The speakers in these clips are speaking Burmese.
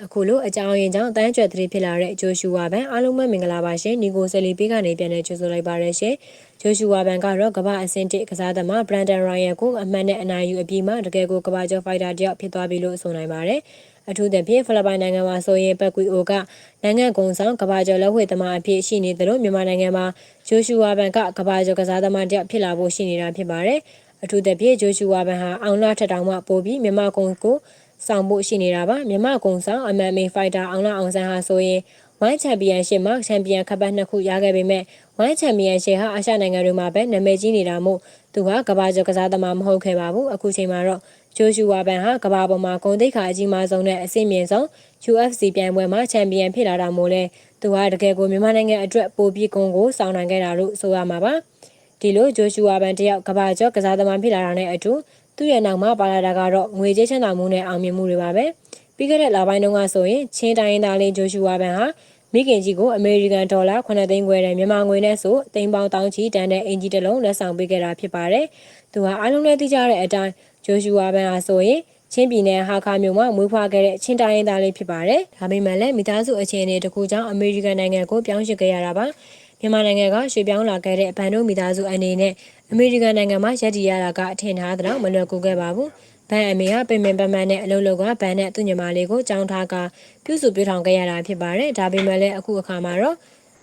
အခုလိုအကြောင်းရင်းကြောင့်တန်းကျွတ်သတိဖြစ်လာတဲ့ဂျိုရှူဝါဘန်အားလုံးပဲမင်္ဂလာပါရှင်နီကိုဆယ်လီပေးကနေပြန်လည်ကြိုဆိုလိုက်ပါရရှင်ဂျိုရှူဝါဘန်ကတော့ကမ္ဘာအဆင့်1ကစားသမားဘရန်ဒန်ရိုင်ယယ်ကိုအမှတ်နဲ့အနိုင်ယူအပြီးမှာတကယ်ကိုကမ္ဘာကျော်ဖိုက်တာတယောက်ဖြစ်သွားပြီလို့ဆိုနိုင်ပါတယ်အထူးသဖြင့်ဖိလစ်ပိုင်နိုင်ငံမှာဆိုရင်ပတ်ကွီအိုကနိုင်ငံကုံဆောင်ကမ္ဘာကျော်လက်ဝှေ့သမားအဖြစ်ရှိနေတယ်လို့မြန်မာနိုင်ငံမှာဂျိုရှူဝါဘန်ကကမ္ဘာကျော်ကစားသမားတယောက်ဖြစ်လာဖို့ရှိနေတာဖြစ်ပါတယ်အထူးသဖြင့်ဂျိုရှူဝါဘန်ဟာအောင်လထက်တောင်မှပိုပြီးမြန်မာကုံကိုဆောင်ဖို့ရှိနေတာပါမြန်မာကုံဆောင် MMA ဖိုက်တာအောင်လအောင်ဆန်းဟာဆိုရင်ဝိုင်းချန်ပီယံရှစ်မှာချန်ပီယံခပ်ပတ်2ခုရခဲ့ပေမဲ့ဝိုင်းချန်ပီယံရှစ်ဟာအာရှနိုင်ငံတွေမှာပဲနာမည်ကြီးနေတာမို့သူဟာကမ္ဘာကျော်ကစားသမားမဟုတ်ခဲ့ပါဘူးအခုချိန်မှာတော့ဂျိုရှူဝါဘန်ဟာကမ္ဘာပေါ်မှာဂုဏ်သိက္ခာအကြီးမားဆုံးနဲ့အဆင့်မြင့်ဆုံး UFC ပြိုင်ပွဲမှာချန်ပီယံဖြစ်လာတာမို့လဲသူဟာတကယ်ကိုမြန်မာနိုင်ငံအတွက်ပိုပြီးဂုဏ်ကိုဆောင်နိုင်ခဲ့တာလို့ဆိုရမှာပါဒီလိုဂျိုရှူဝါဘန်တယောက်ကမ္ဘာကျော်ကစားသမားဖြစ်လာတာနဲ့အတူသူ့ရဲ့နောက်မှာပါလာတာကတော့ငွေကြေးချမ်းသာမှုနဲ့အောင်မြင်မှုတွေပါပဲပြီးခဲ့တဲ့လပိုင်းတုန်းကဆိုရင်ချင်းတိုင်းရင်းသားလေးဂျိုရှူဝါဘန်ဟာမိခင်ကြီးကိုအမေရိကန်ဒေါ်လာ9သိန်းခွဲတဲ့မြန်မာငွေနဲ့ဆိုသိန်းပေါင်းတောင်းချီတန်တဲ့အင်ဂျီတစ်လုံးလက်ဆောင်ပေးခဲ့တာဖြစ်ပါတယ်သူဟာအားလုံးလည်းသိကြတဲ့အတိုင်းဂျိုရှူဝါဘန်ဟာဆိုရင်ချင်းပြည်နယ်ဟာခါမြို့မှာမွေးဖွားခဲ့တဲ့ချင်းတိုင်းရင်းသားလေးဖြစ်ပါတယ်ဒါပေမဲ့လည်းမိသားစုအခြေအနေတစ်ခုကြောင့်အမေရိကန်နိုင်ငံကိုပြောင်းရွှေ့ခဲ့ရတာပါမြန်မာနိုင်ငံကရွှေ့ပြောင်းလာခဲ့တဲ့ဘန်တို့မိသားစုအနေနဲ့အမေရိကန်နိုင်ငံမှာရည်တည်ရတာကအထင်ထားတဲ့တော့မလွယ်ကူခဲ့ပါဘူးဘန်အမေကပင်ပင်ပန်းပန်းနဲ့အလုပ်လုပ်ကဘန်နဲ့သူ့ညီမလေးကိုကြောင်းထားကပြုစုပြောင်းထောင်ခဲ့ရတာဖြစ်ပါတယ်ဒါပေမဲ့လည်းအခုအခါမှာတော့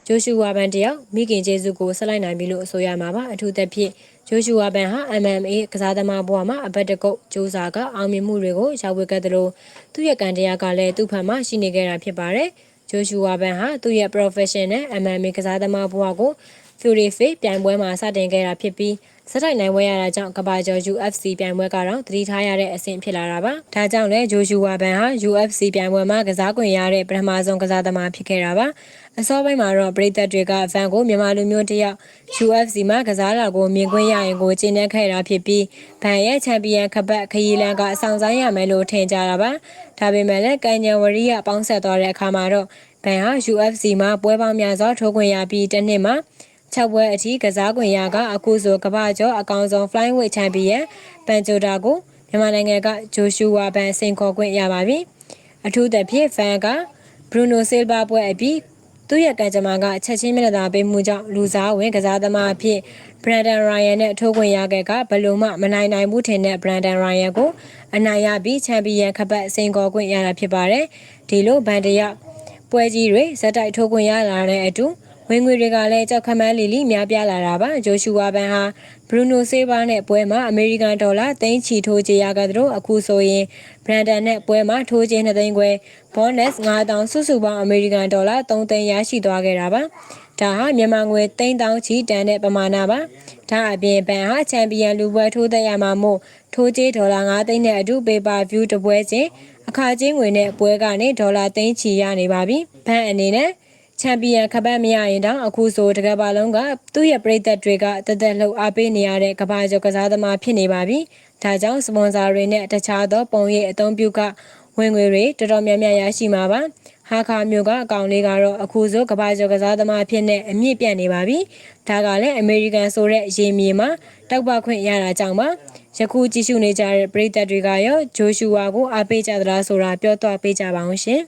ဂျိုရှူဝါဘန်တယောက်မိခင်ကျေးဇူးကိုဆက်လိုက်နိုင်ပြီလို့ဆိုရမှာပါအထူးသဖြင့်ဂျိုရှူဝါဘန်ဟာ MMA ကစားသမားဘဝမှာအပတ်တကုတ်စူးစာကအောင်မြင်မှုတွေကိုရောက်ဝေခဲ့သလိုသူ့ရဲ့ကံတရားကလည်းသူ့ဖက်မှာရှိနေခဲ့တာဖြစ်ပါတယ်ဂျိုရှူဝါဘန်ဟာသူ့ရဲ့ professional MMA ကစားသမားဘဝကို Fury Fight ပြိုင်ပွဲမှာစတင်ခဲ့တာဖြစ်ပြီးစက်တိုက်နိုင်ပွဲရတာကြောင့်ကမ္ဘာကျော် UFC ပြိုင်ပွဲကတော့သတိထားရတဲ့အဆင့်ဖြစ်လာတာပါဒါကြောင့်လည်းဂျိုရှူဝါဘန်ဟာ UFC ပြိုင်ပွဲမှာကစားခွင့်ရတဲ့ပထမဆုံးကစားသမားဖြစ်ခဲ့တာပါအစောပိုင်းမှာတော့ပရိသတ်တွေကဗန်ကိုမြန်မာလူမျိုးတယောက် UFC မှာကစားတာကိုမြင်ခွင့်ရရင်ကိုကျင်းနေခဲ့တာဖြစ်ပြီးဗန်ရဲ့ချန်ပီယံခပတ်ခရီးလန်းကအဆောင်ဆိုင်ရမယ်လို့ထင်ကြတာပါဒါပေမဲ့လည်းကန်ညာဝရီကပေါင်းဆက်သွားတဲ့အခါမှာတော့ဗန်ဟာ UFC မှာပွဲပေါင်းများစွာထိုးခွင့်ရပြီးတစ်နှစ်မှာ6ပွဲအထိကစားခွင့်ရကအခုဆိုကမ္ဘာကျော်အကောင်ဆုံး Flyweight ချန်ပီယံပန်ဂျိုတာကိုမြန်မာနိုင်ငံကဂျိုရှူဝါဘန်စင်ခေါ်ခွင့်ရပါပြီအထူးသဖြင့်ဖန်ကဘရူနိုဆီလ်ဗာပွဲအပြီးသူ့ရဲ့ကံကြမ္မာကချက်ချင်းမျက်နှာသာပေးမှုကြောင့်လူစားဝင်ကစားသမားအဖြစ်ဘရန်ဒန်ရိုင်ယယ်နဲ့ထိုးခွင့်ရခဲ့ကဘလို့မှမနိုင်နိုင်ဘူးထင်တဲ့ဘရန်ဒန်ရိုင်ယယ်ကိုအနိုင်ရပြီးချန်ပီယံခပတ်စင်ခေါ်ခွင့်ရတာဖြစ်ပါတယ်ဒီလိုဘန်တရပွဲကြီးတွေဇက်တိုက်ထိုးခွင့်ရလာတဲ့အတူဝင်ငွေတွေကလည်းကြောက်ခမန်းလီလီများပြားလာတာပါဂျိုရှူဝါဘန်ဟာဘရူနိုဆေးဘာနဲ့ပွဲမှာအမေရိကန်ဒေါ်လာသိန်းချီထိုးကြေးရခဲ့သလိုအခုဆိုရင်ဘရန်ဒန်နဲ့ပွဲမှာထိုးကြေး2သိန်းခွဲဘောနက်9000စုစုပေါင်းအမေရိကန်ဒေါ်လာ3သိန်းရရှိသွားခဲ့တာပါဒါဟာမြန်မာငွေသိန်းတောင်းချီတန်တဲ့ပမာဏပါဒါအပြင်ဘန်ဟာချန်ပီယံလူပွဲထိုးသက်ရမှာမို့ထိုးကြေးဒေါ်လာ9သိန်းနဲ့အတူပေးပါဗျူးတစ်ပွဲချင်းအခါချင်းငွေနဲ့ပွဲကနေဒေါ်လာသိန်းချီရနေပါပြီဘန်အနေနဲ့ချန်ပီယံခပတ်မရရင်တောင်အခုဆိုတကယ်ပါလုံးကသူ့ရဲ့ပရိသတ်တွေကတသက်လှုပ်အားပေးနေရတဲ့ကမ္ဘာကျော်ကစားသမားဖြစ်နေပါပြီ။ဒါကြောင့်စပွန်ဆာတွေနဲ့တခြားသောပုံရိပ်အသုံးပြုကဝင်ငွေတွေတော်တော်များများရရှိမှာပါ။ဟာခါမျိုးကအကောင်လေးကတော့အခုဆိုကမ္ဘာကျော်ကစားသမားဖြစ်နေအမြင့်ပြတ်နေပါပြီ။ဒါကလည်းအမေရိကန်ဆိုတဲ့ရေမြေမှာတောက်ပခွင့်ရတာကြောင့်ပါ။ယခုကြည့်ရှုနေကြတဲ့ပရိသတ်တွေကရောဂျိုရှူဝါကိုအားပေးကြသလားဆိုတာပြောတော့ပေးကြပါအောင်ရှင်။